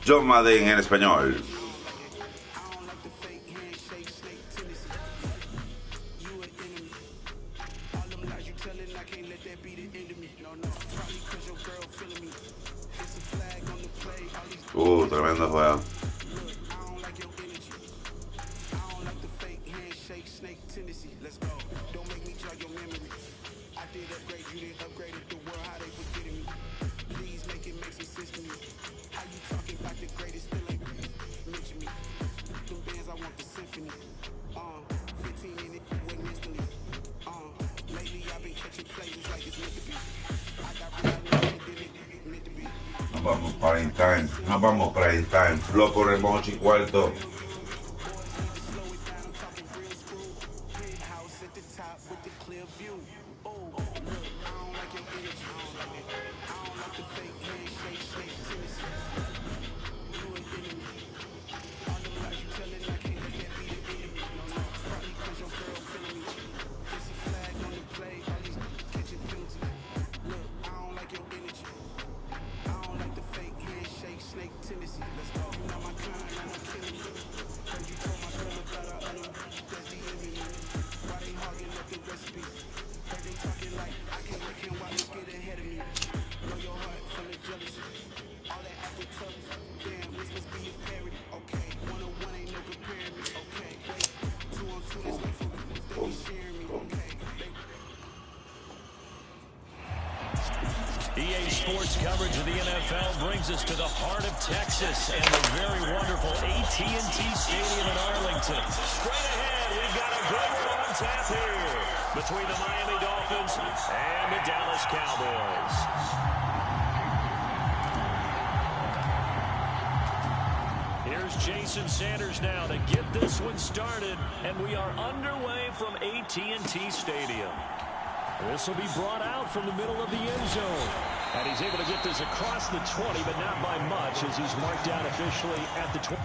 Jonh MAdden en español. Tremendo juego. Nos vamos para in time. Lo ponemos 8:15. EA Sports coverage of the NFL brings us to the heart of Texas and the very wonderful AT&T Stadium in Arlington. Straight ahead, we've got a good one on tap here between the Miami Dolphins and the Dallas Cowboys. Here's Jason Sanders now to get this one started, and we are underway from AT&T Stadium. This will be brought out from the middle of the end zone. And he's able to get this across the 20, but not by much as he's marked down officially at the 20.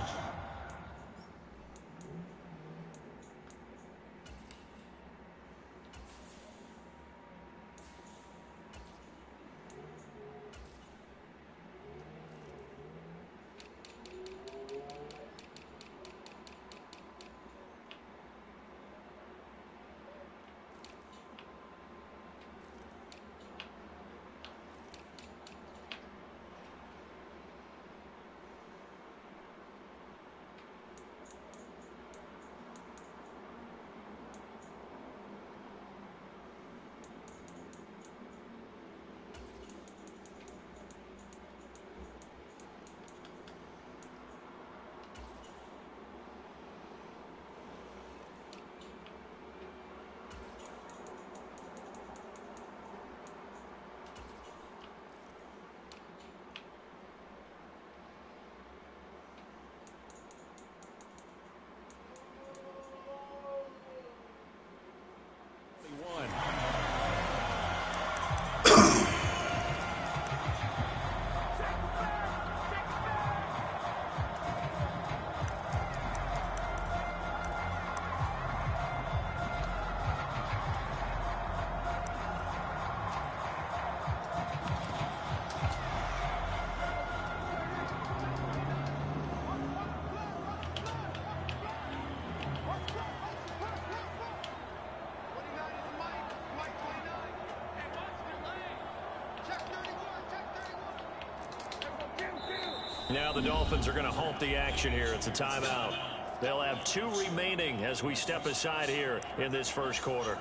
Now the Dolphins are going to halt the action here. It's a timeout. They'll have 2 remaining as we step aside here in this first quarter.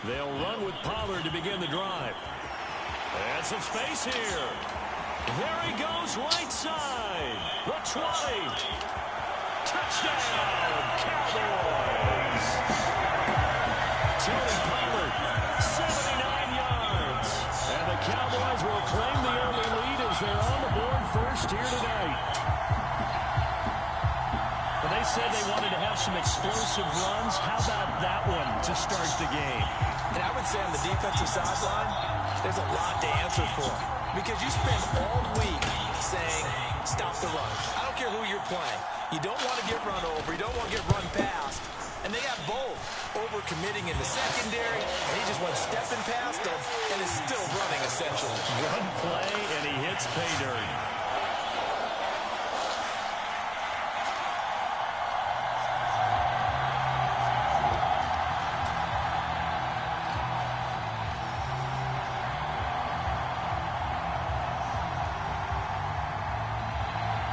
They'll run with Pollard to begin the drive. And some space here. There he goes, right side. The 20. Touchdown, Cowboys. Tony Pollard, 79 yards. And the Cowboys will claim the early lead as they're on the board first here tonight. Well, they said they wanted to have some explosive runs. How about that one to start the game? And I would say on the defensive sideline, there's a lot to answer for. Because you spend all week saying, stop the run. I don't care who you're playing. You don't want to get run over. You don't want to get run past. And they have both. Overcommitting in the secondary, and he just went stepping past them and is still running, essentially. Run play, and he hits pay dirt.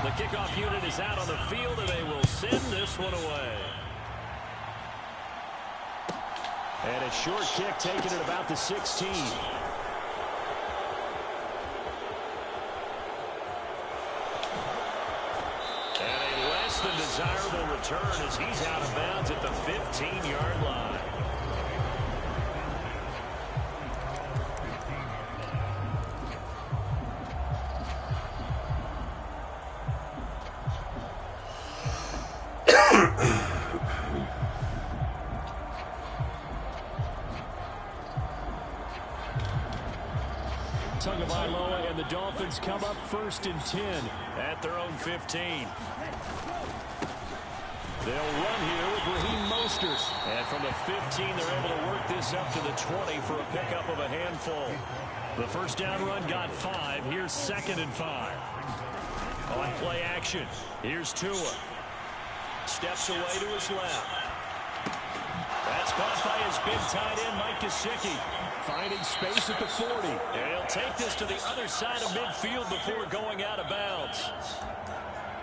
The kickoff unit is out on the field, and they will send this one away. And a short kick taken at about the 16. And a less than desirable return as he's out of bounds at the 15-yard line. And the Dolphins come up 1st and 10 at their own 15. They'll run here with Raheem Mostert. And from the 15, they're able to work this up to the 20 for a pickup of a handful. The first down run got 5. Here's 2nd and 5. On play action, here's Tua. Steps away to his left. That's caught by his big tight end, Mike Gesicki. Finding space at the 40. And he'll take this to the other side of midfield before going out of bounds.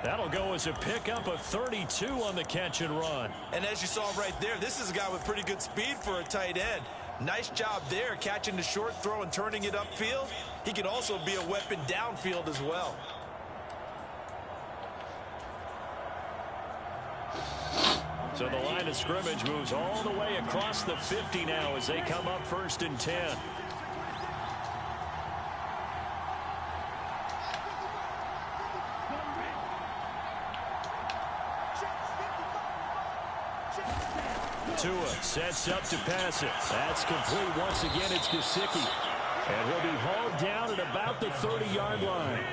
That'll go as a pickup of 32 on the catch and run. And as you saw right there, this is a guy with pretty good speed for a tight end. Nice job there, catching the short throw and turning it upfield. He can also be a weapon downfield as well. So the line of scrimmage moves all the way across the 50 now as they come up 1st and 10. Tua sets up to pass it. That's complete. Once again, it's Gesicki. And he'll be hauled down at about the 30-yard line.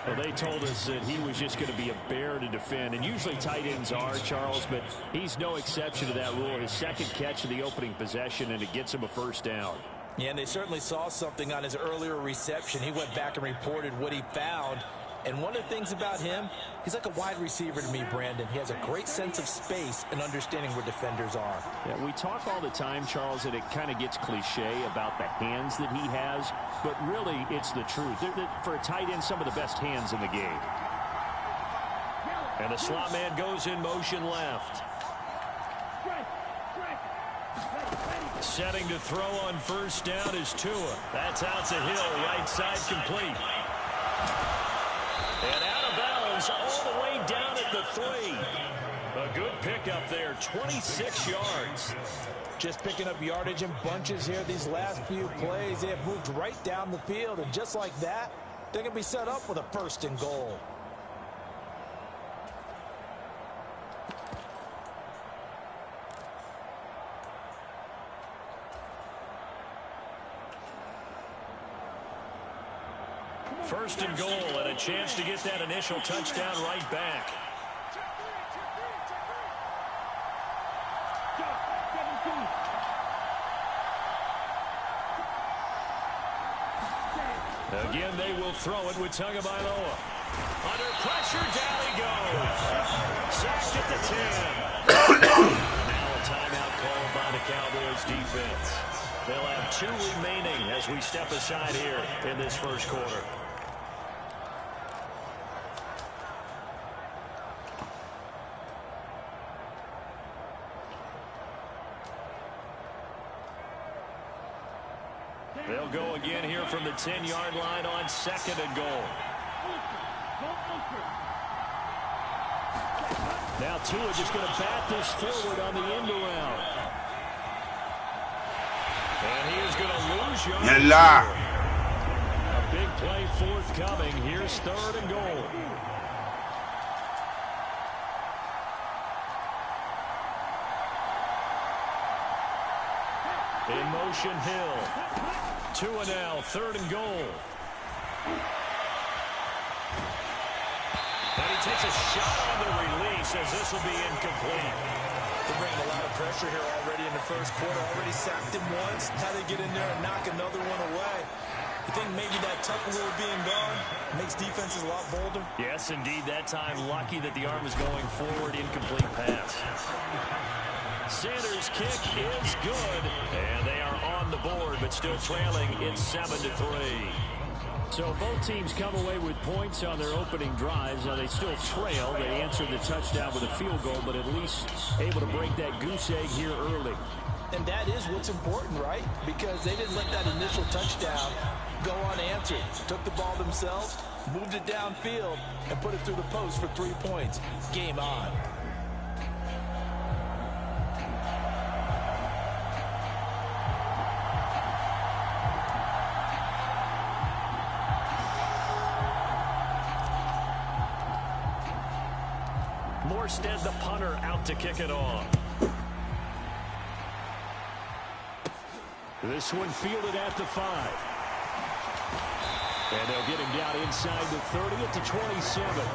Well, they told us that he was just going to be a bear to defend, and usually tight ends are, Charles, but he's no exception to that rule. His second catch of the opening possession, and it gets him a first down. Yeah, and they certainly saw something on his earlier reception. He went back and reported what he found. And one of the things about him, he's like a wide receiver to me, Brandon. He has a great sense of space and understanding where defenders are. Yeah, we talk all the time, Charles, and it kind of gets cliche about the hands that he has, but really it's the truth. For a tight end, some of the best hands in the game. And the slot man goes in motion left. Setting to throw on first down is Tua. That's out to Hill, right side complete. And out of bounds all the way down at the 3. A good pickup there, 26 yards. Just picking up yardage in bunches here these last few plays. They have moved right down the field, and just like that, they're going to be set up with a 1st and goal. First and goal, and a chance to get that initial touchdown right back. Again, they will throw it with Tagovailoa. Under pressure, down he goes. Sacked at the 10. Now a timeout called by the Cowboys defense. They'll have 2 remaining as we step aside here in this first quarter. They'll go again here from the 10-yard line on 2nd and goal. Now Tua just going to bat this forward on the end around. And he is going to lose yards. A big play forthcoming. Here's 3rd and goal. In motion, Hill. Tua now, 3rd and goal. And he takes a shot on the release as this will be incomplete. They're bringing a lot of pressure here already in the first quarter. Already sacked him once. How they get in there and knock another one away. You think maybe that tucker rule being gone makes defenses a lot bolder? Yes, indeed. That time, lucky that the arm was going forward. Incomplete pass. Sanders' kick is good. And they are on the board, but still trailing. It's 7-3. So both teams come away with points on their opening drives. Now they still trail. They answered the touchdown with a field goal, but at least able to break that goose egg here early. And that is what's important, right? Because they didn't let that initial touchdown go unanswered. Took the ball themselves, moved it downfield, and put it through the post for 3 points. Game on. Morstead, the punter, out to kick it off. This one fielded at the 5. And they'll get him down inside the 30 at the 27.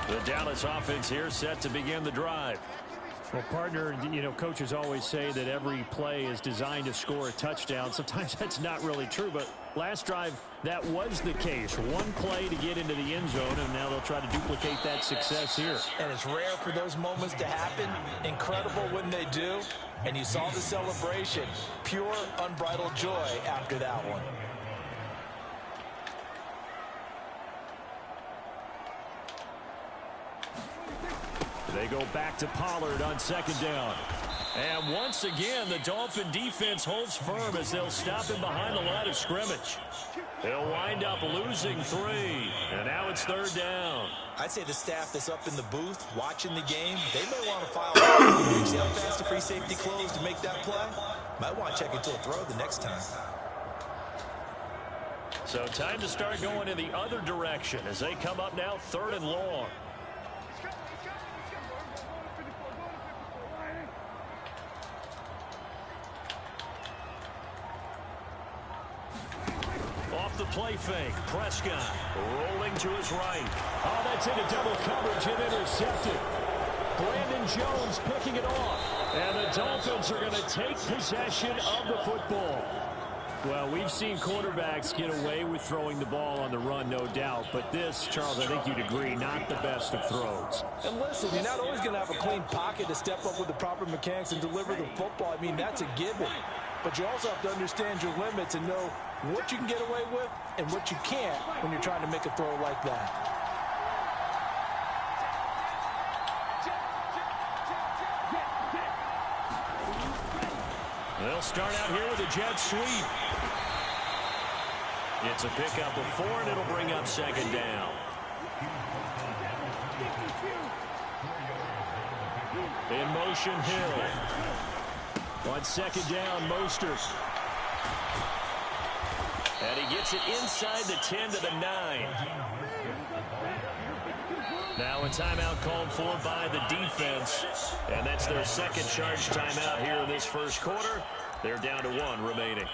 The Dallas offense here set to begin the drive. Well, partner, you know, coaches always say that every play is designed to score a touchdown. Sometimes that's not really true, but last drive, that was the case. One play to get into the end zone, and now they'll try to duplicate that success here. And it's rare for those moments to happen. Incredible when they do. And you saw the celebration. Pure, unbridled joy after that one. They go back to Pollard on second down. And once again, the Dolphin defense holds firm as they'll stop him behind the line of scrimmage. They'll wind up losing 3. And now it's third down. I'd say the staff that's up in the booth watching the game, they may want to file. See how fast the free safety closed to make that play? Might want to check it till throw the next time. So time to start going in the other direction as they come up now 3rd and long. Off the play fake, Prescott rolling to his right. Oh, that's into double coverage and intercepted. Brandon Jones picking it off. And the Dolphins are going to take possession of the football. Well, we've seen quarterbacks get away with throwing the ball on the run, no doubt. But this, Charles, I think you'd agree, not the best of throws. And listen, you're not always going to have a clean pocket to step up with the proper mechanics and deliver the football. I mean, that's a given. But you also have to understand your limits and know what you can get away with and what you can't when you're trying to make a throw like that. They'll start out here with a jet sweep. It's a pickup of 4, and it'll bring up second down. In motion, Hill. On second down, Mostert. And he gets it inside the 10 to the 9. Now a timeout called for by the defense. And that's their second charge timeout here in this first quarter. They're down to 1 remaining.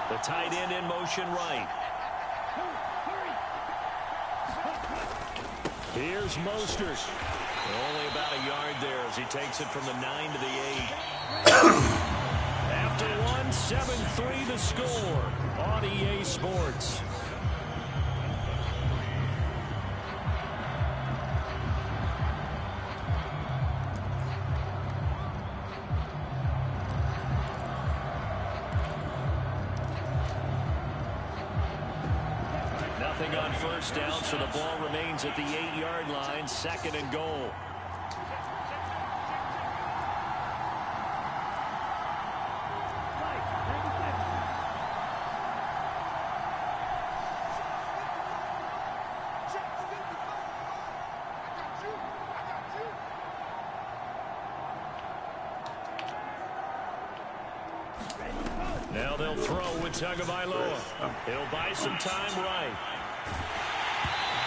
The tight end in motion right. Here's Mostert. Only about a yard there as he takes it from the 9 to the 8. After 1, 7-3 the score on EA Sports. Nothing on first down, so the ball remains at the 8-yard line, 2nd and goal. Now they'll throw with Tagovailoa. He'll buy some time right.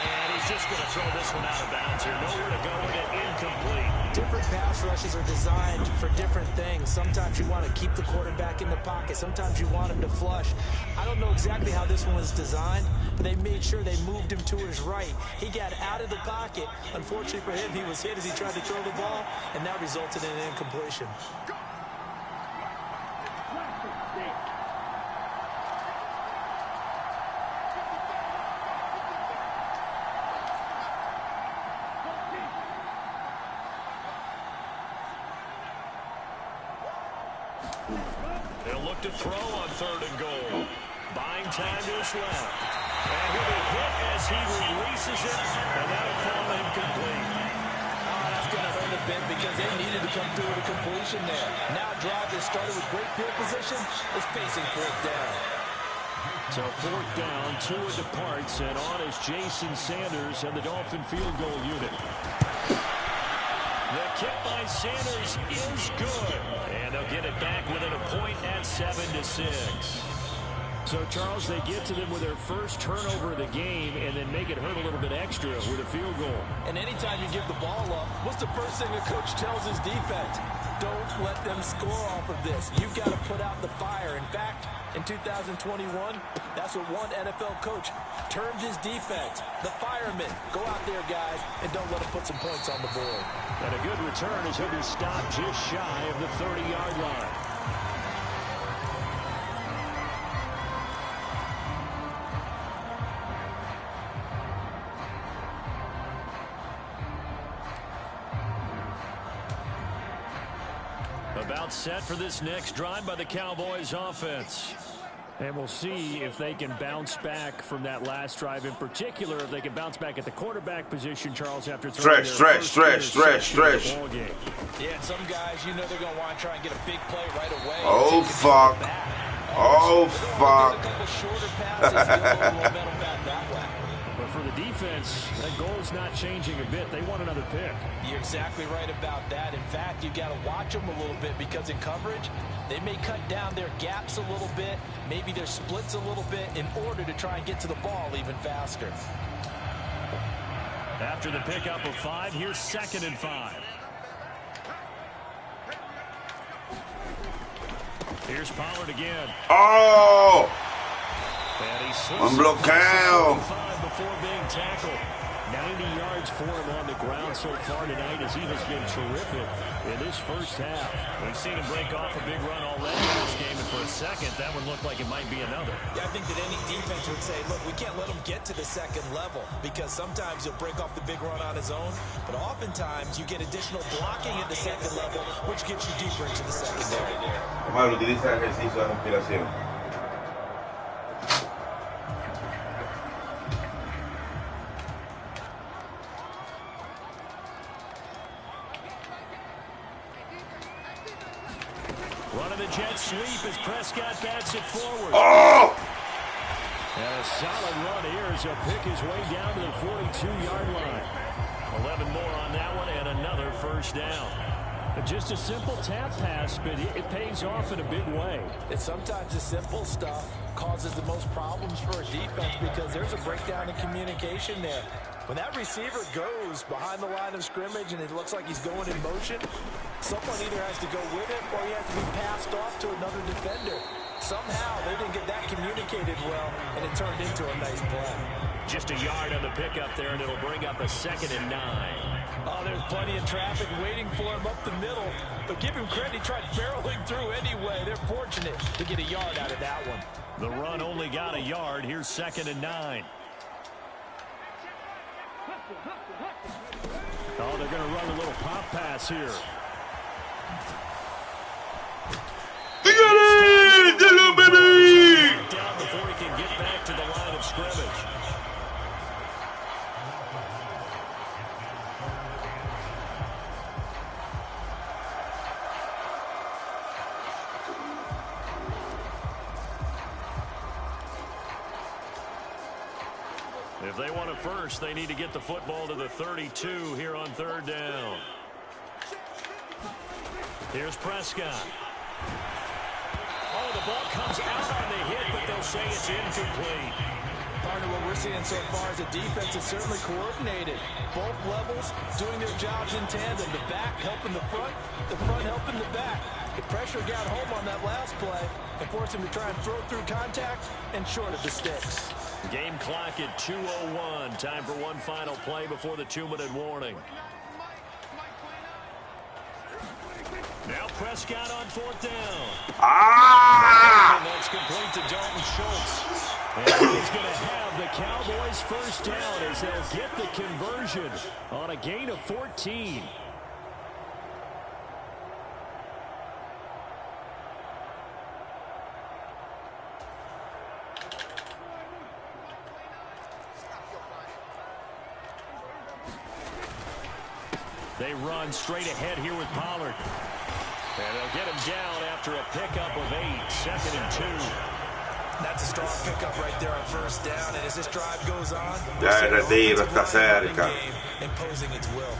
And he's just going to throw this one out of bounds here. Nowhere to go with it. Incomplete. Different pass rushes are designed for different things. Sometimes you want to keep the quarterback in the pocket. Sometimes you want him to flush. I don't know exactly how this one was designed, but they made sure they moved him to his right. He got out of the pocket. Unfortunately for him, he was hit as he tried to throw the ball, and that resulted in an incompletion. They'll look to throw on 3rd and goal. Buying time to his left. And he'll be hit as he releases it, and that'll fall incomplete. Oh, that's going to hurt a bit because they needed to come through with a completion there. Now a drive that started with great field position is facing 4th down. So 4th down, Tua departs, and on is Jason Sanders and the Dolphin field goal unit. The kick by Sanders is good. And they'll get it back within a point at 7-6. So, Charles, they get to them with their first turnover of the game and then make it hurt a little bit extra with a field goal. And anytime you give the ball up, what's the first thing a coach tells his defense? Don't let them score off of this. You've got to put out the fire. In fact, in 2021, that's what one NFL coach termed his defense, the firemen. Go out there, guys, and don't let them put some points on the board. And a good return as he'll be stopped just shy of the 30-yard line. About set for this next drive by the Cowboys offense. And we'll see if they can bounce back from that last drive in particular, if they can bounce back at the quarterback position, Charles, after throwing stretch. Yeah, and some guys, you know they're going to want to try and get a big play right away. Oh, fuck. Oh, fuck. A couple shorter passes, get a little momentum back that way. But for the defense, that goal's not changing a bit. They want another pick. You're exactly right about that. In fact, you got to watch them a little bit because in coverage, they may cut down their gaps a little bit, maybe their splits a little bit in order to try and get to the ball even faster. After the pickup of 5, here's 2nd and 5. Here's Pollard again. Oh! And he slips Un bloqueo. before being tackled. 90 yards for him on the ground so far tonight as he has been terrific in this first half. We've seen him break off a big run already in this game, and for a second, that one looked like it might be another. Yeah, I think that any defense would say, look, we can't let him get to the 2nd level because sometimes he'll break off the big run on his own, but oftentimes you get additional blocking at the 2nd level, which gets you deeper into the secondary. Omar, utiliza ejercicio de respiración. Running the jet sweep as Prescott bats it forward. Oh! And a solid run here as he'll pick his way down to the 42-yard line. 11 more on that one and another first down. Just a simple tap pass, but it pays off in a big way. And sometimes the simple stuff causes the most problems for a defense because there's a breakdown in communication there. When that receiver goes behind the line of scrimmage and it looks like he's going in motion, someone either has to go with him or he has to be passed off to another defender. Somehow they didn't get that communicated well, and it turned into a nice play. Just a yard on the pickup there, and it'll bring up a 2nd and 9. Oh, there's plenty of traffic waiting for him up the middle. But give him credit, he tried barreling through anyway. They're fortunate to get a yard out of that one. The run only got a yard. Here's 2nd and 9. Oh, they're going to run a little pop pass here. Down before he can get back to the line of scrimmage. If they want a first, they need to get the football to the 32 here on 3rd down. Here's Prescott. The ball comes out on the hit, but they'll say it's incomplete. Partner, what we're seeing so far is the defense is certainly coordinated. Both levels doing their jobs in tandem. The back helping the front helping the back. The pressure got home on that last play and forced him to try and throw through contact and short of the sticks. Game clock at 2:01. Time for one final play before the 2-minute warning. Now Prescott on 4th down. And that's complete to Dalton Schultz. And he's going to have the Cowboys first down as they'll get the conversion on a gain of 14. They run straight ahead here with Pollard. And they'll get him down after a pickup of 8, 2nd and 2. That's a strong pickup right there on first down. And as this drive goes on, Ya el retiro está cerca. Imposing its will.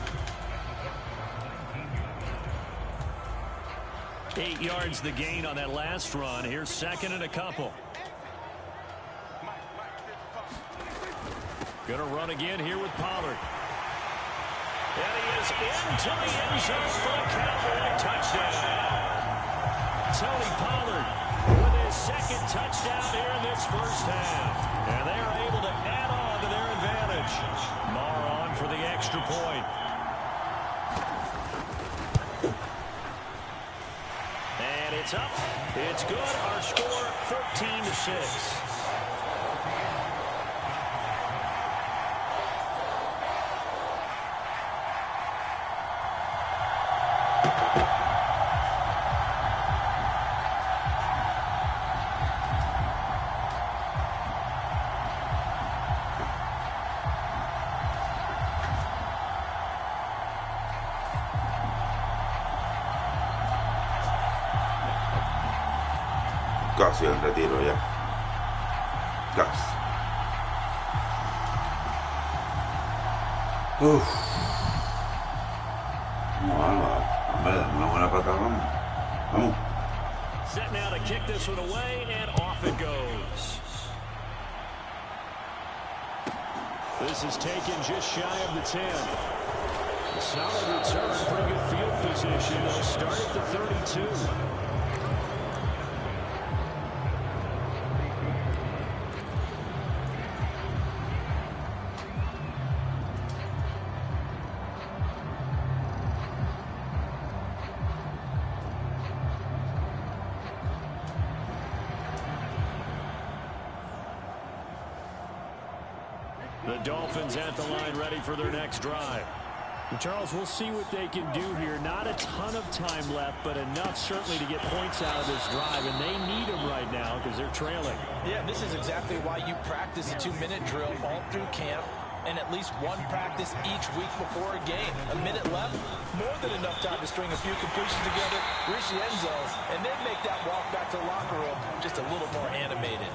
8 yards the gain on that last run. Here's 2nd and a couple. Gonna run again here with Pollard. And he is into the end zone for a Cowboy touchdown. Tony Pollard with his 2nd touchdown here in this first half. And they are able to add on to their advantage. Maher on for the extra point. And it's up. It's good. Our score 14-6. Casi el retiro ya. Casi. Una buena patada. Vamos. Set now to kick this one away, and off it goes. This is taken just shy of the 10. Solid return, pretty good field position. They'll start at the 32. The Dolphins at the line ready for their next drive. And Charles, we'll see what they can do here. Not a ton of time left, but enough certainly to get points out of this drive, and they need them right now because they're trailing. Yeah, this is exactly why you practice a 2-minute drill all through camp and at least one practice each week before a game. A minute left, more than enough time to string a few completions together, reach the end zone, and then make that walk back to the locker room just a little more animated.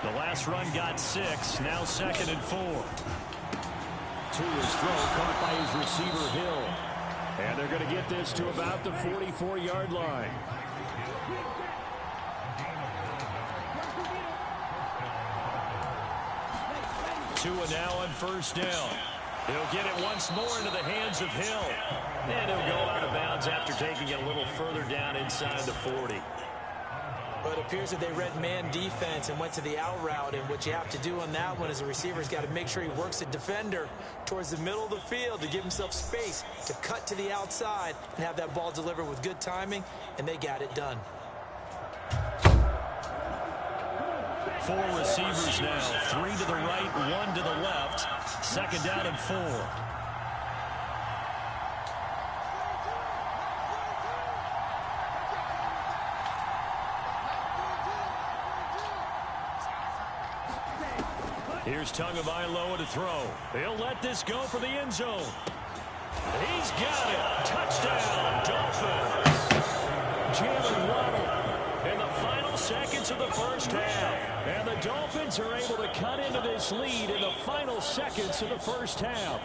The last run got 6, now 2nd and 4. To his throw, caught by his receiver, Hill. And they're going to get this to about the 44-yard line. Tua now on first down. He'll get it once more into the hands of Hill. And he'll go out of bounds after taking it a little further down inside the 40. But it appears that they read man defense and went to the out route. And what you have to do on that one is the receiver's got to make sure he works the defender towards the middle of the field to give himself space to cut to the outside and have that ball delivered with good timing. And they got it done. 4 receivers now. 3 to the right, 1 to the left. 2nd down and 4. Here's Tagovailoa to throw. He'll let this go for the end zone. He's got it. Touchdown, Dolphins. Jalen Waddle in the final seconds of the first half. And the Dolphins are able to cut into this lead in the final seconds of the first half.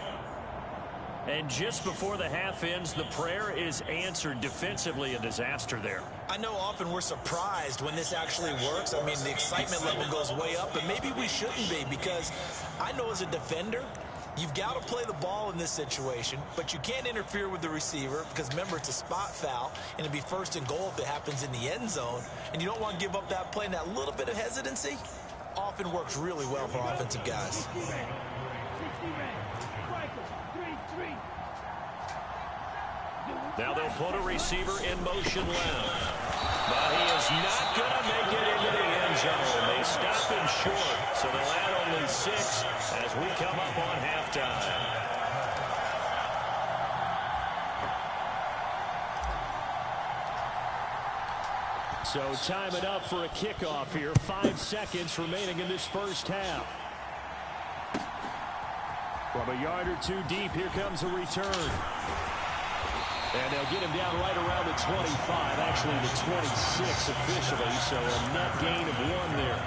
And just before the half ends, the prayer is answered. Defensively, a disaster there. I know often we're surprised when this actually works. I mean, the excitement level goes way up, and maybe we shouldn't be, because I know as a defender, you've got to play the ball in this situation, but you can't interfere with the receiver because, remember, it's a spot foul, and it'd be first and goal if it happens in the end zone, and you don't want to give up that play. And that little bit of hesitancy often works really well for offensive guys. Now they'll put a receiver in motion left. But he is not going to make it into the end zone. They stop him short, so they'll add only 6 as we come up on halftime. So time it up for a kickoff here. 5 seconds remaining in this first half. From a yard or 2 deep, here comes a return. And they'll get him down right around the 25, actually the 26 officially, so a net gain of 1 there.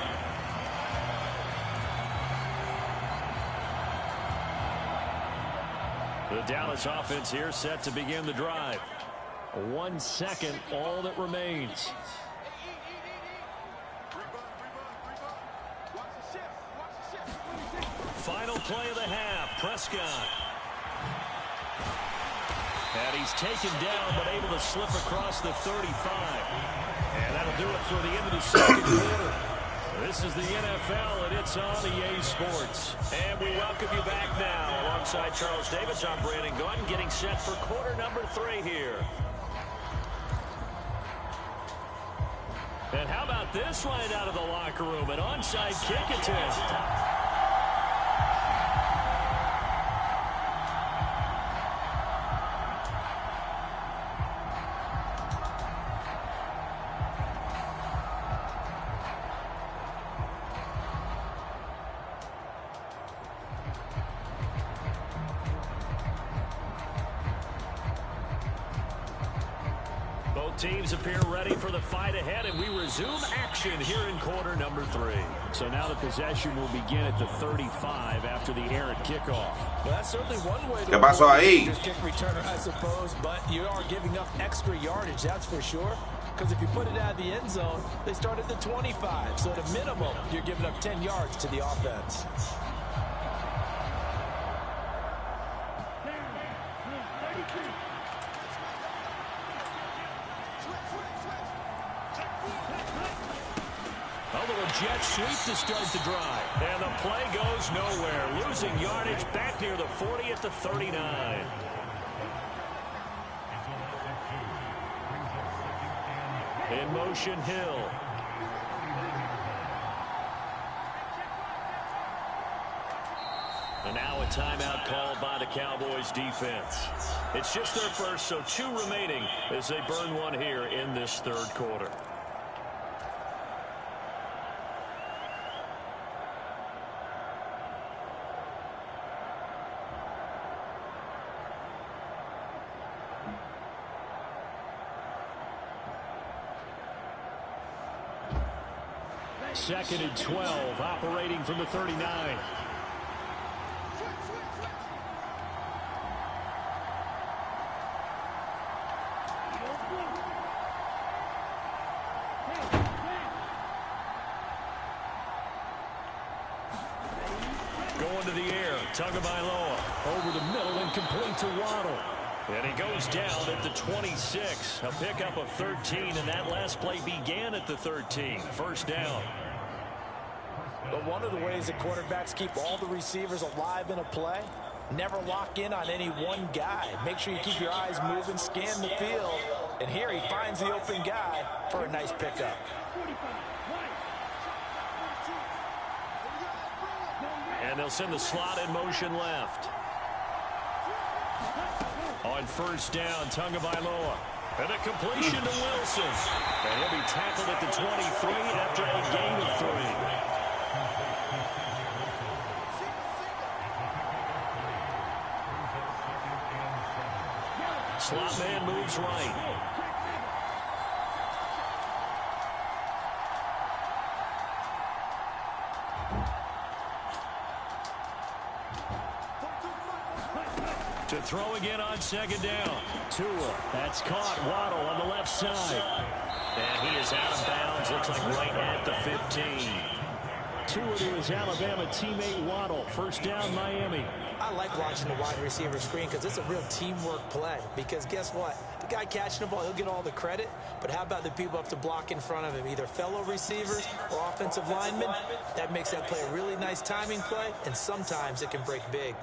The Dallas offense here set to begin the drive. 1 second, all that remains. Final play of the half, Prescott. And he's taken down, but able to slip across the 35. And that'll do it for the end of the second quarter. This is the NFL, and it's on EA Sports. And we welcome you back now. Alongside Charles Davis, I'm Brandon Gunn, getting set for quarter number 3 here. And how about this line out of the locker room? An onside kick attempt. Teams appear ready for the fight ahead, and we resume action here in quarter number 3. So now the possession will begin at the 35 after the errant kickoff. Well, that's certainly one way to ¿Qué pasó ahí? kick returner, I suppose, but you are giving up extra yardage, that's for sure. Because if you put it out of the end zone, they start at the 25. So at a minimum, you're giving up 10 yards to the offense. Jet sweep to start the drive. And the play goes nowhere. Losing yardage back near the 40 at the 39. In motion, Hill. And now a timeout called by the Cowboys defense. It's just their first, so 2 remaining as they burn 1 here in this third quarter. Second and 12, operating from the 39. Going to the air, Tagovailoa over the middle and complete to Waddle. And he goes down at the 26, a pickup of 13, and that last play began at the 13. First down. But one of the ways that quarterbacks keep all the receivers alive in a play, never lock in on any one guy. Make sure you keep your eyes moving, scan the field, and here he finds the open guy for a nice pickup. And they'll send the slot in motion left. On first down, Tagovailoa. And a completion to Wilson. And he'll be tackled at the 23 after a gain of 3. Slot man moves right. To To throw again on second down. Tua, that's caught. Waddle on the left side. And he is out of bounds. Looks like right at the 15. Tua to his Alabama teammate Waddle. First down, Miami. I like watching the wide receiver screen because it's a real teamwork play. Because guess what? The guy catching the ball, he'll get all the credit. But how about the people up to block in front of him? Either fellow receivers or offensive linemen. That makes that play a really nice timing play. And sometimes it can break big.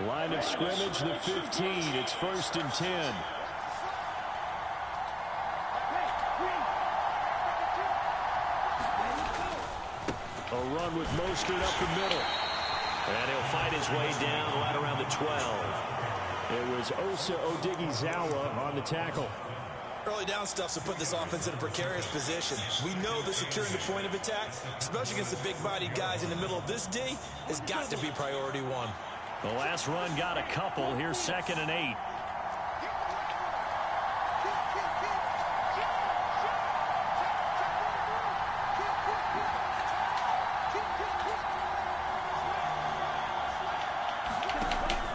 Line of scrimmage, the 15. It's 1st and 10. A run with Mostert up the middle. And he'll fight his way down right around the 12. It was Osa Odighizuwa on the tackle. Early down stuff's to put this offense in a precarious position. We know that securing the point of attack, especially against the big-bodied guys in the middle of this D, has got to be priority one. The last run got a couple. Here's 2nd and 8.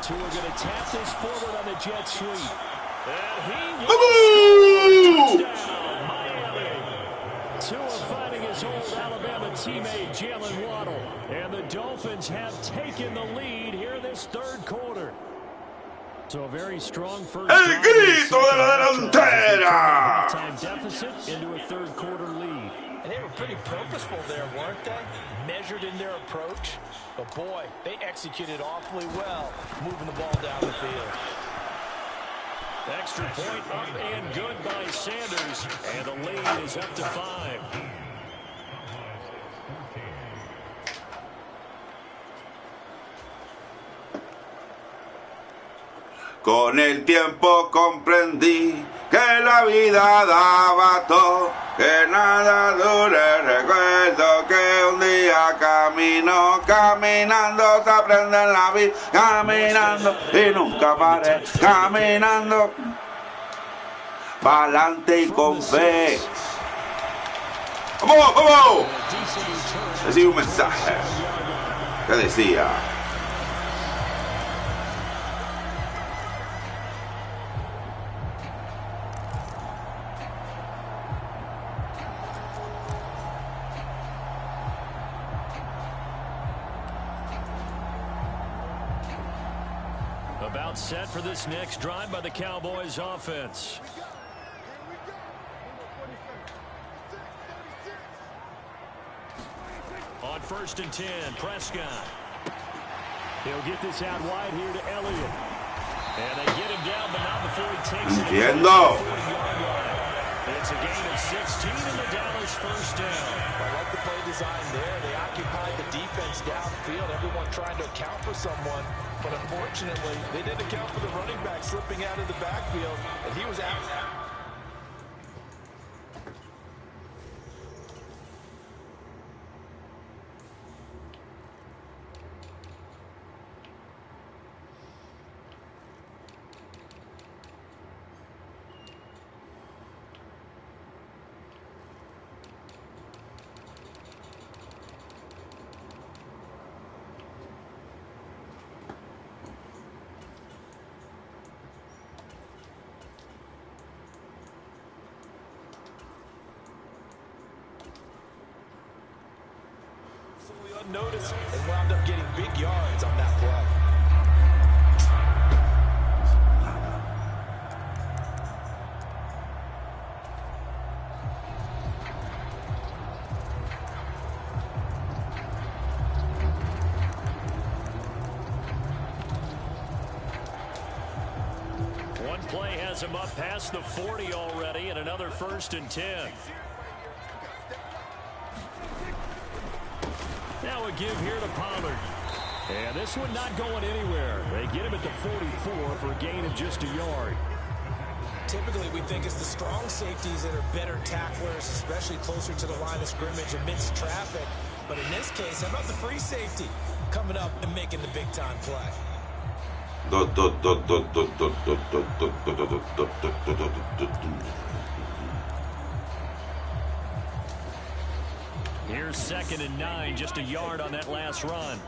Tua going to tap this forward on the jet sweep. And he will touchdown, Miami. Tua finding his old Alabama teammate, Jalen Waddle. And the Dolphins have taken the lead here in this 3rd quarter. So a very strong first El grito de la delantera. halftime deficit into a 3rd quarter lead. And they were pretty purposeful there, weren't they? Measured in their approach. But boy, they executed awfully well, moving the ball down the field. Extra point up and good by Sanders. And the lead is up to 5. Con el tiempo comprendí que la vida daba todo, que nada dure. Recuerdo que un día caminando se aprende en la vida, caminando y nunca paré, caminando pa'lante y con fe. ¡Vamos, vamos! Recibí un mensaje que decía: About set for this next drive by the Cowboys offense. On 1st and 10, Prescott. He'll get this out wide here to Elliott. And they get him down, but not before he takes it. Entiendo. It's a gain of 16 in the Dallas first down. I like the play design there. They occupied the defense downfield. Everyone trying to account for someone. But unfortunately, they didn't account for the running back slipping out of the backfield. And he was out. Unnoticed and wound up getting big yards on that play. One play has him up past the 40 already, and another 1st and 10. Now a give here to Pollard. And this one not going anywhere. They get him at the 44 for a gain of just a yard. Typically, we think it's the strong safeties that are better tacklers, especially closer to the line of scrimmage amidst traffic. But in this case, how about the free safety coming up and making the big-time play? Here's 2nd and 9, just a yard on that last run.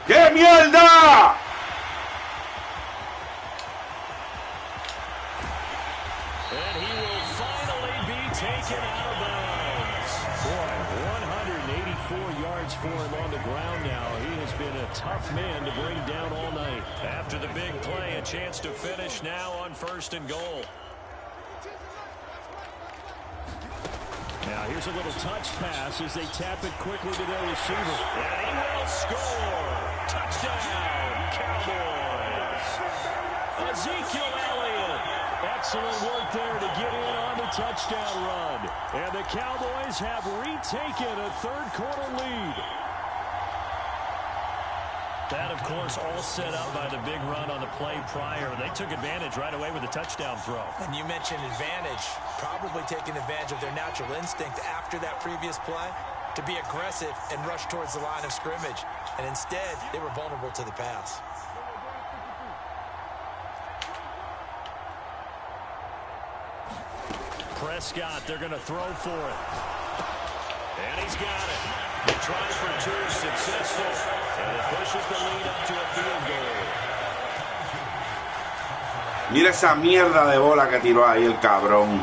¡Qué mierda! And he will finally be taken out of bounds. Boy, 184 yards for him on the ground now. He has been a tough man to bring down all night. After the big play, a chance to finish now on 1st and goal. Now here's a little touch pass as they tap it quickly to their receiver. And he will score. Touchdown, Cowboys. Ezekiel Elliott. Excellent work there to get in on the touchdown run. And the Cowboys have retaken a 3rd quarter lead. That, of course, all set up by the big run on the play prior. They took advantage right away with a touchdown throw. And you mentioned advantage, probably taking advantage of their natural instinct after that previous play to be aggressive and rush towards the line of scrimmage. And instead, they were vulnerable to the pass. Prescott, they're going to throw for it. And he's got it. He tried for 2, successful. And it pushes the lead up to a field goal. Mira esa mierda de bola que tiró ahí el cabrón.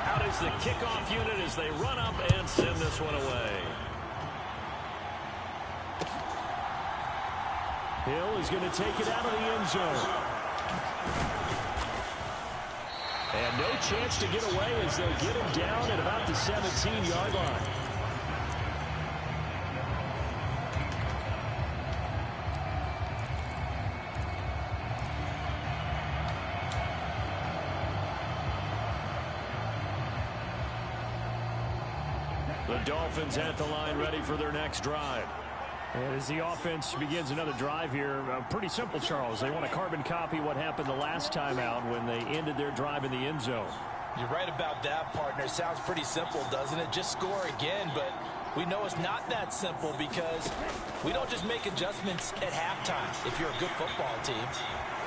Out is the kickoff unit as they run up and send this one away. Hill is going to take it out of the end zone. And no chance to get away as they'll get him down at about the 17-yard line. The Dolphins at the line ready for their next drive. And as the offense begins another drive here, pretty simple, Charles. They want to carbon copy what happened the last time out when they ended their drive in the end zone. You're right about that, partner. Sounds pretty simple, doesn't it? Just score again, but we know it's not that simple because we don't just make adjustments at halftime if you're a good football team.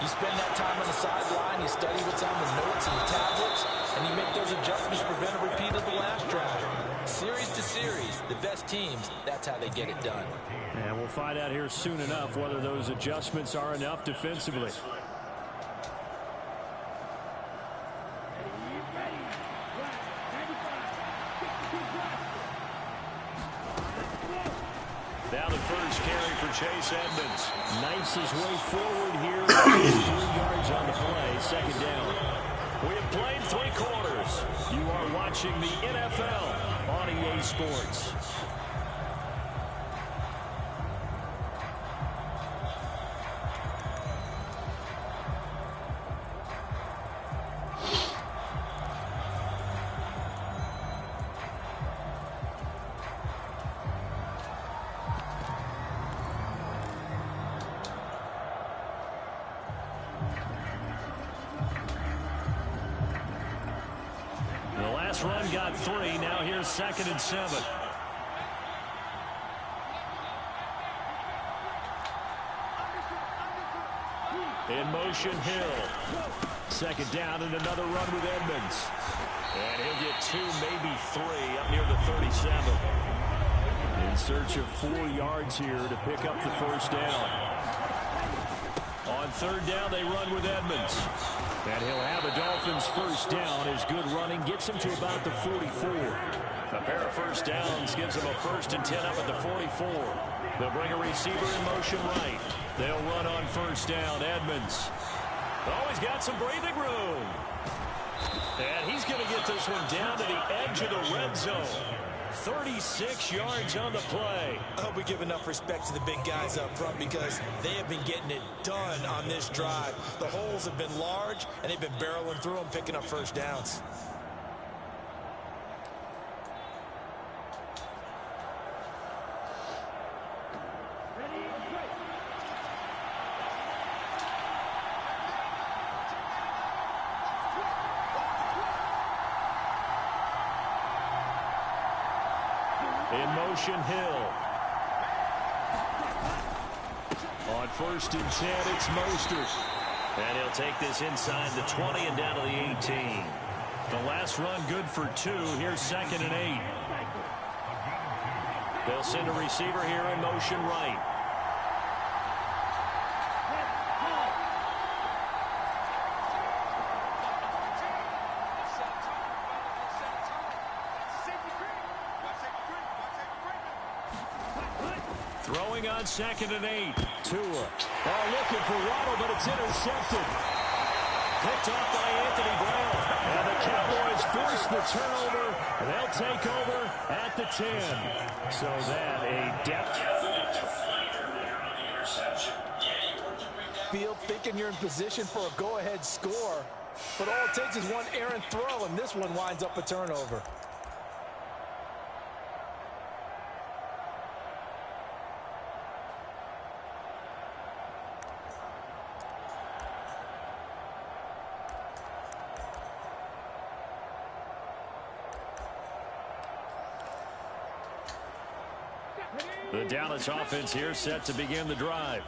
You spend that time on the sideline, you study what's on the notes and the tablets, and you make those adjustments to prevent a repeat of the last drive. Series to series, the best teams, that's how they get it done. And we'll find out here soon enough whether those adjustments are enough defensively. Now the first carry for Chase Edmonds. Knifes his way forward here. 3 yards on the play, 2nd down. We have played 3 quarters. You are watching the NFL on EA Sports. Run got 3. Now here's 2nd and 7. In motion, Hill. 2nd down and another run with Edmonds. And he'll get 2, maybe 3 up near the 37. In search of 4 yards here to pick up the 1st down. On 3rd down, they run with Edmonds. And he'll have a Dolphins 1st down. His good running gets him to about the 44. A pair of 1st downs gives him a 1st and 10 up at the 44. They'll bring a receiver in motion right. They'll run on 1st down. Edmonds. Oh, he's got some breathing room. And he's going to get this one down to the edge of the red zone. 36 yards on the play. I hope we give enough respect to the big guys up front because they have been getting it done on this drive. The holes have been large, and they've been barreling through them, picking up 1st downs. In motion, Hill. On first and 10. It's Mostert. And he'll take this inside the 20 and down to the 18. The last run good for 2. Here's 2nd and 8. They'll send a receiver here in motion right. Throwing on 2nd and 8. Tua. Looking for Waddle, but it's intercepted. Picked off by Anthony Brown. And the Cowboys force the turnover. They'll take over at the 10. So that a depth. Field thinking you're in position for a go-ahead score. But all it takes is one errant throw, and this one winds up a turnover. The Dallas offense here set to begin the drive.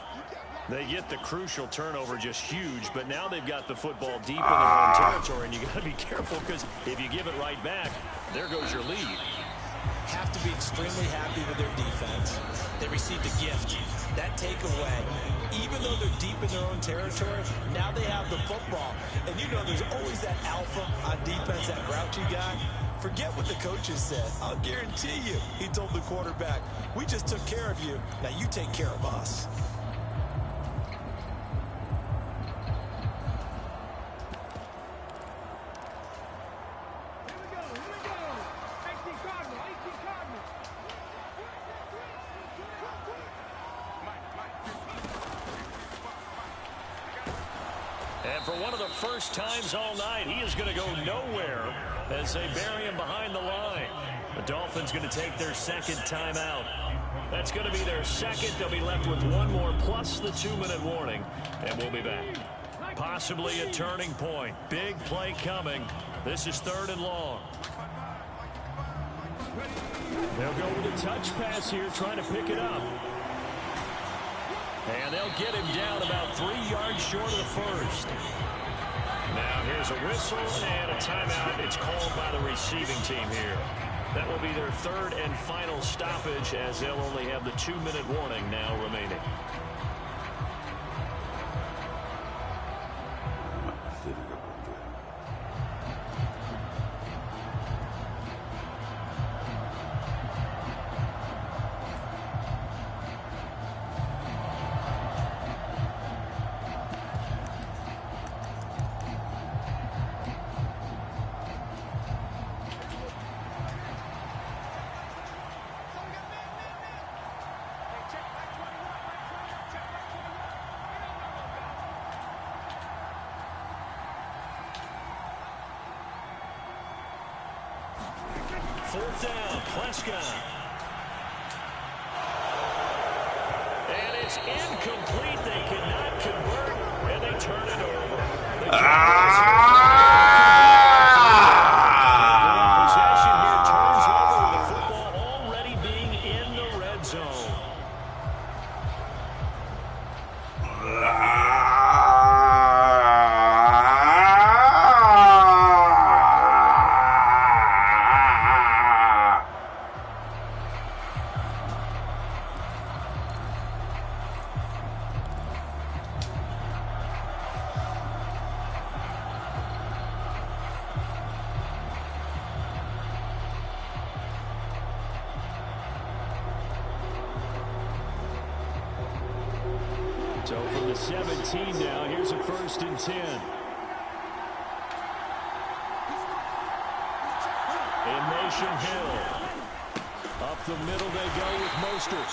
They get the crucial turnover, just huge, but now they've got the football deep in their own territory, and you got to be careful because if you give it right back, there goes your lead. Have to be extremely happy with their defense. They received a gift. That takeaway, even though they're deep in their own territory, now they have the football. And you know there's always that alpha on defense, that grouchy guy. Forget what the coaches said. I'll guarantee you, he told the quarterback, we just took care of you. Now you take care of us. And for one of the first times all night, he is going to go nowhere as they bury him behind the line. The Dolphins going to take their 2nd timeout. That's going to be their 2nd. They'll be left with one more plus the 2-minute warning, and we'll be back. Possibly a turning point. Big play coming. This is 3rd and long. They'll go with a touch pass here, trying to pick it up. And they'll get him down about 3 yards short of the first. Now here's a whistle and a timeout. It's called by the receiving team here. That will be their 3rd and final stoppage as they'll only have the 2-minute warning now remaining. Fourth down, Prescott. And it's incomplete. They cannot convert, and they turn it over. Possession here turns over with the football already being in the red zone. So from the 17 now, here's a 1st and 10. In motion, Hill. Up the middle they go with Mostert.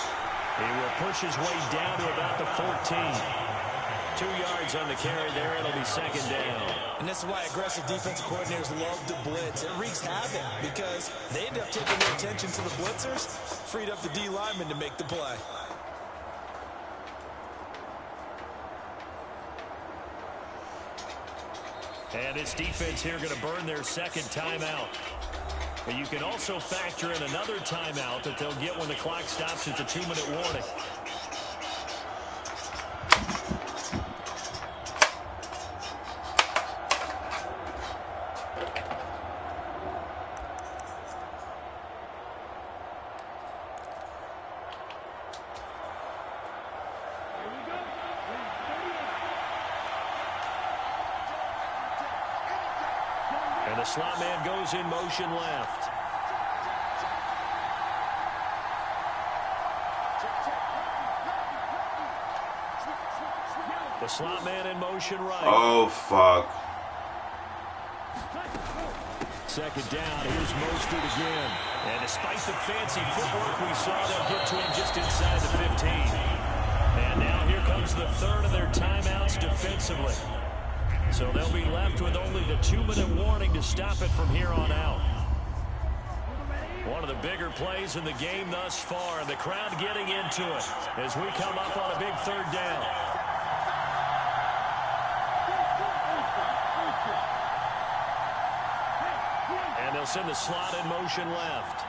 He will push his way down to about the 14. 2 yards on the carry there. It'll be 2nd down. And this is why aggressive defensive coordinators love to blitz. It wreaks havoc because they end up taking their attention to the blitzers, freed up the D lineman to make the play. And this defense here going to burn their 2nd timeout. But you can also factor in another timeout that they'll get when the clock stops at the 2-minute warning. And the slot man goes in motion left. The slot man in motion right. Oh, fuck. Second down, here's Mostert again. And despite the fancy footwork we saw, they'll get to him just inside the 15. And now here comes the third of their timeouts defensively. So they'll be left with only the 2-minute warning to stop it from here on out. One of the bigger plays in the game thus far, and the crowd getting into it as we come up on a big third down. And they'll send the slot in motion left.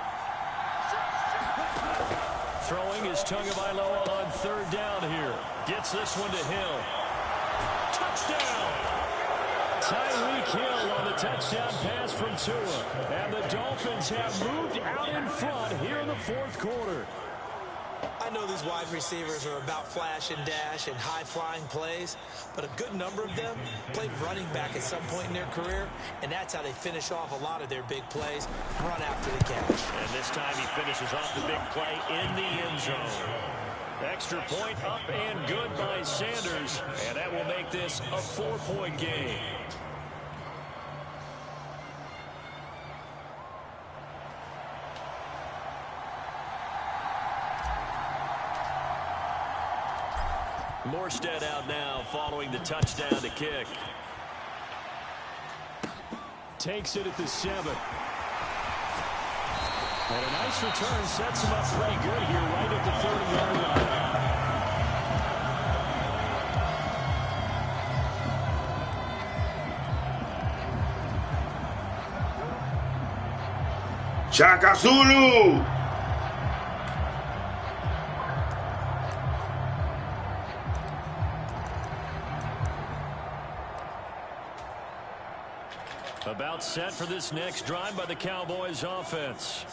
Throwing is Tagovailoa on third down here. Gets this one to Hill. Touchdown! Tyreek Hill on the touchdown pass from Tua. And the Dolphins have moved out in front here in the fourth quarter. I know these wide receivers are about flash and dash and high-flying plays, but a good number of them played running back at some point in their career, and that's how they finish off a lot of their big plays, run after the catch. And this time he finishes off the big play in the end zone. Extra point up and good by Sanders, and that will make this a 4-point game. Morstead out now following the touchdown to kick. Takes it at the 7. And a nice return sets him up pretty good here right at the 30-yard line. Chaka Zulu! About set for this next drive by the Cowboys offense.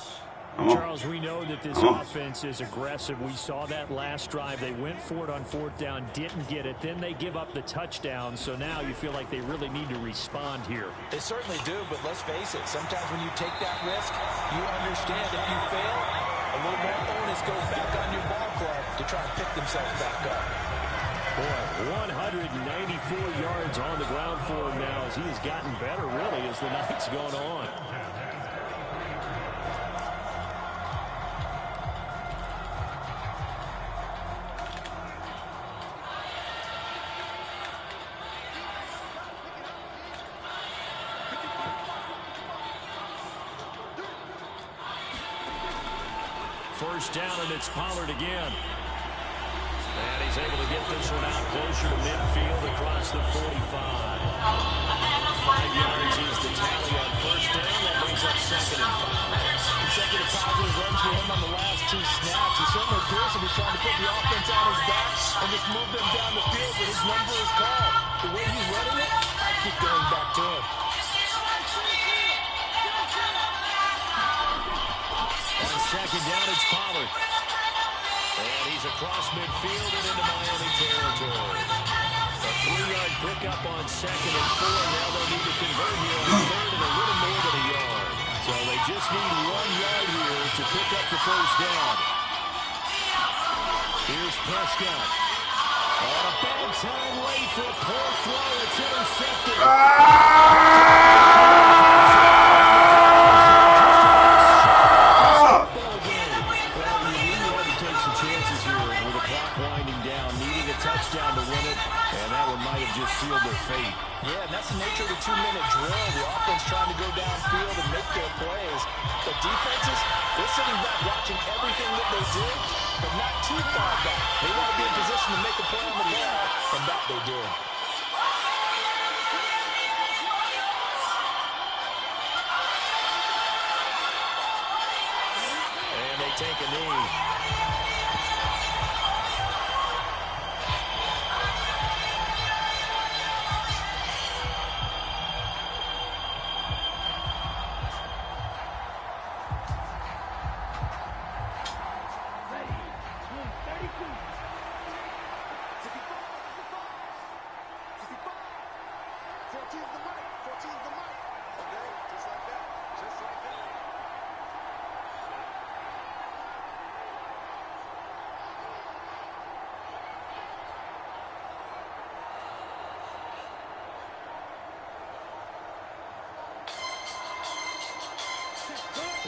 Charles, we know that this offense is aggressive. We saw that last drive. They went for it on fourth down, didn't get it. Then they give up the touchdown. So now you feel like they really need to respond here. They certainly do, but let's face it. Sometimes when you take that risk, you understand if you fail, a little more onus goes back on your ball club to try and pick themselves back up. Boy, 194 yards on the ground for him now as he has gotten better, really, as the night's gone on. First down, and it's Pollard again. And he's able to get this one out closer to midfield across the 45. 5 yards is the tally on first down. That brings up 2nd and 5. Consecutive positive runs for him on the last 2 snaps. He certainly appears to be trying to put the offense on his back and just move them down the field, but his number is called. The way he's running it, I keep going back to him. On second down, it's Pollard. And he's across midfield and into Miami territory. A 3-yard pickup on 2nd and 4. Now they'll need to convert here on 3rd and a little more than a yard. So they just need 1 yard here to pick up the first down. Here's Prescott. On a bad time late for a poor throw. It's intercepted. Touchdown to win it, and that one might have just sealed their fate. Yeah, and that's the nature of the 2-minute drill. The offense trying to go downfield and make their plays. But defenses, they're sitting back watching everything that they did, but not too far back. They want to be in position to make a play on the ball, and that they did. And they take a knee.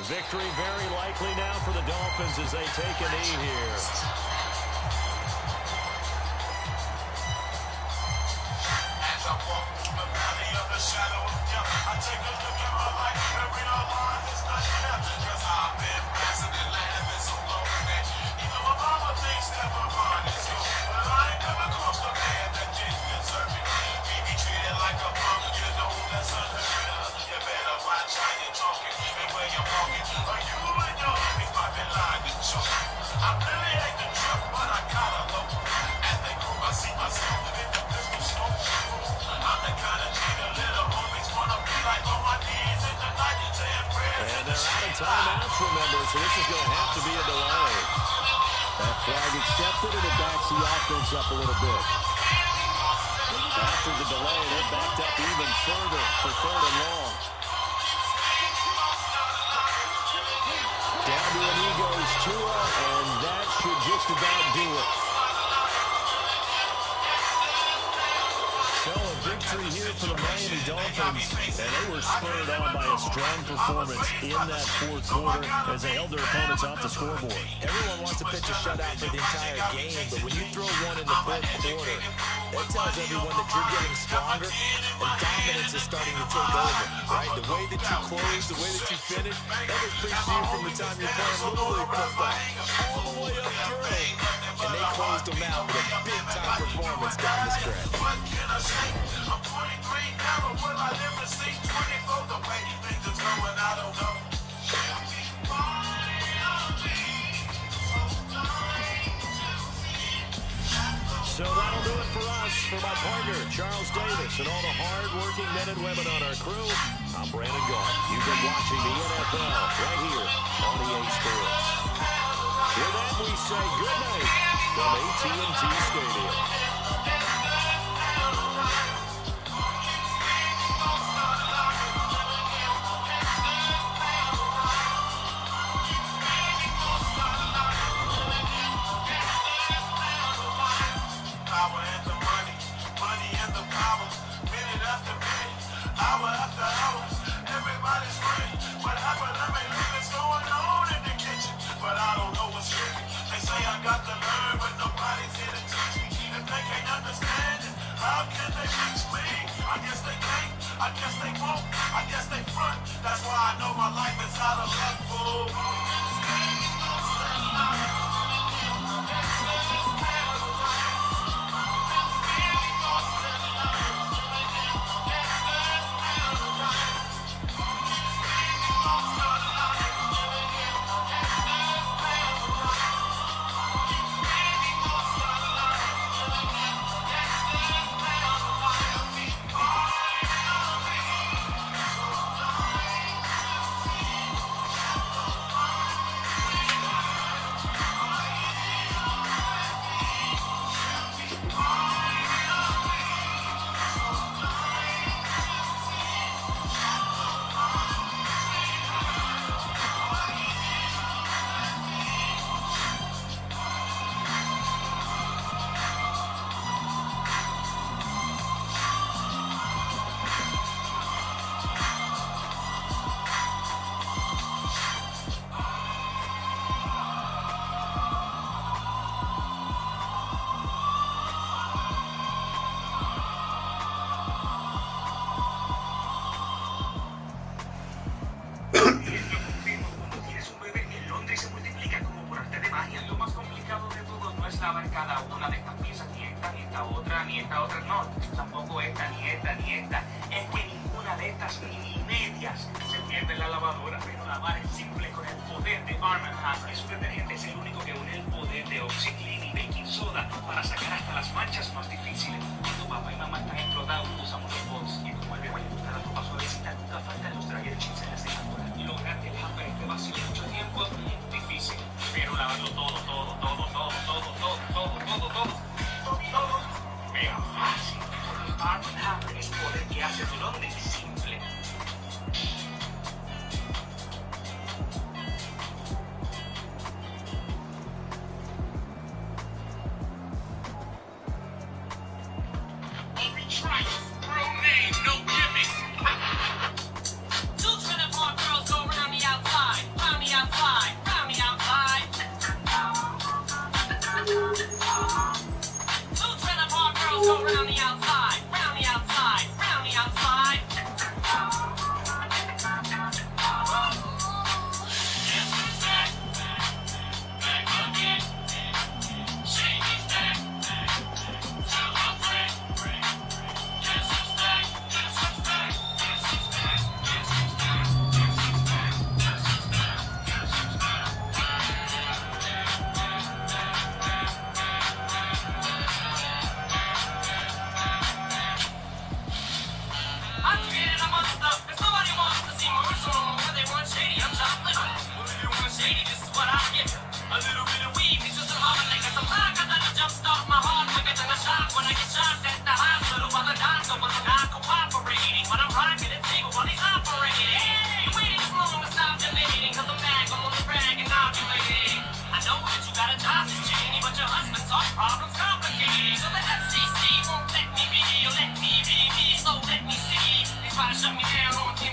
Victory very likely now for the Dolphins as they take a knee here. As I walk through the valley of the shadow of death, I take a look at my life and realize it's not enough. Cause I've been passing and laughing so long that even my mama thinks that my mind is gone. But I ain't never crossed a man that didn't deserve it. Be treated like a punk, you know that's unheard of. You better watch how you're talking and where you're walking. Or you and your homies might be lying to choke. I really ain't the truth, but I gotta low. As they grow, I see myself in the pistol smoke. I'm the kind of G the little homies wanna be like on my knees in the night and saying prayers. And they're out of timeouts, remember, so this is going to have to be a delay. That flag accepted, and it backs the offense up a little bit. After the delay, they're backed up even further for 3rd and long. Down to an Eagles Tua, and that should just about do it. So a victory here for the Miami Dolphins, and they were spurred on by a strong performance in that 4th quarter as they held their opponents off the scoreboard. Everyone wants to pitch a shutout for the entire game, but when you throw one in the 4th quarter, that tells everyone that you're getting stronger and dominance is starting to take over, right? The way that you close, the way that you finish, that was preached to you from the time you're playing Little League football all the way up through. And they closed them out with a big-time performance down the stretch. What can I say? I'm 23 now, but will I live to see 24? The way these things are going, I don't know. So that'll do it for us. For my partner, Charles Davis, and all the hard-working men and women on our crew, I'm Brandon Gault. You've been watching the NFL right here on EA Sports. With that, we say good night from AT&T Stadium. Power and the money, money and the power. Minute after minute, hour after hour. Everybody's free. What happened? I mean, look what's going on in the kitchen. But I don't know what's tricky. They say I got to learn, but nobody's here to teach me. If they can't understand it, how can they reach me? I guess they can't. I guess they won't. I guess they front. That's why I know my life is out of luck, fool. estaba en cada una de estas piezas, ni esta otra, ni esta otra, no, tampoco esta, ni esta, ni esta. Es que ninguna de estas mini medias se pierde en la lavadora, pero lavar es simple con el poder de Arm & Hammer. Su detergente es el único que une el poder de OxyClean y Baking Soda para sacar hasta las manchas más difíciles. Cuando papá y mamá están explotados, usamos los bots y como el bebé le gusta la ropa suavecita, nunca faltan los dryer sheets en la secadora. Y lograr que el hamper esté vacío mucho tiempo es difícil, pero lavarlo todo, mega fácil. Arm & Hammer es poder que hace tu Londres simple.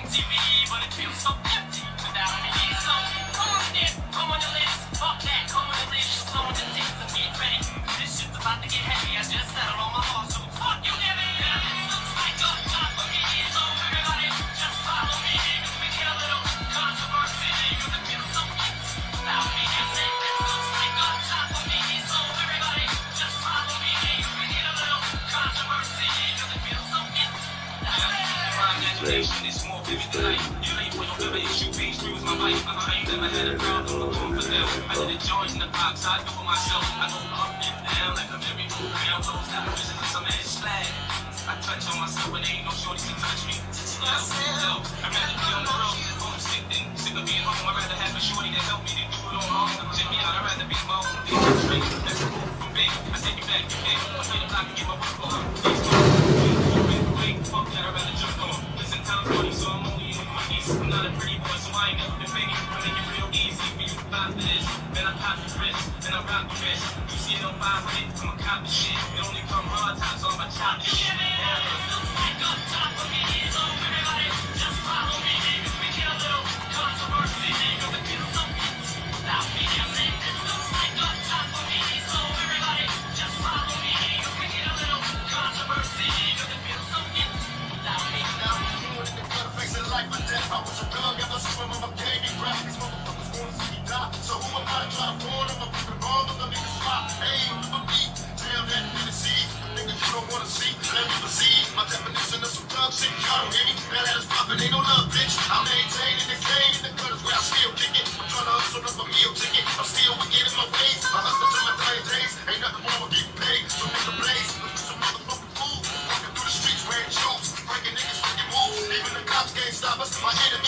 TV, but it feels so empty without me. So come on then, come on the list, fuck that, come on the list, come on the list, so get ready. This shit's about to get heavy. I just settled on my heart, so fuck you, Debbie. Looks like your time for me is over, everybody. Just follow me, cause we get a little controversy, cause it feels so empty without me. Looks like your time for me is over, everybody. Just follow me, cause we get a little controversy, cause it feels so empty. My imagination is more vivid than life. You ain't put no other issue, being screws my life. I ain't never had a problem, I'm for them. I did a joint in the box, I do it myself. I go up and down like I'm every move. I'm those type of visions and some ass slag. I touch on myself, but ain't no shorty to touch me. I'd rather be on the road, homesick than sick of being home. I'd rather have a shorty that help me than do it on my own. Check me out, I'd rather be my own. Be straight, that's the move from big. I take you back, you dig. I play the block and get my work on. Fuck that, I'd rather jump on. Listen, I'm 40, so I'm only in my knees. I'm not a pretty boy, so I ain't never been fake. I make it real easy for you to buy this. Then I pop the wrist, then I rock the wrist. You see it on 500, I'ma cop the shit. It only come hard times, so I'ma chop the shit. Looks like a top for me is over, everybody. Just follow me, cause we get a little controversy, cause it feels so empty without me. Looks like a top for me is over, everybody. Just follow me, cause we get a little controversy, cause it feels so empty. Life or death, I was a dog, I was a swimmer, I'm gaming rap. These motherfuckers wanna see me die. So who am I to try to warn them? I'm fucking wrong with the niggas fly. Hey, look at me, damn that Tennessee. Niggas you don't wanna see, let me receive. My definition of some thug shit, y'all don't hear me. That ass poppin', ain't no love, bitch. I'm maintaining the game in the gutters where I still kick it. I'm trying to hustle up a meal ticket. I'm still wicked in my ways. I hustle till my dying days. Ain't nothing wrong with getting paid. So nigga blaze, look for some motherfucking fool. Walking through the streets wearing shoes, breaking niggas, freaking moves. Even the cops can't stop us. My enemy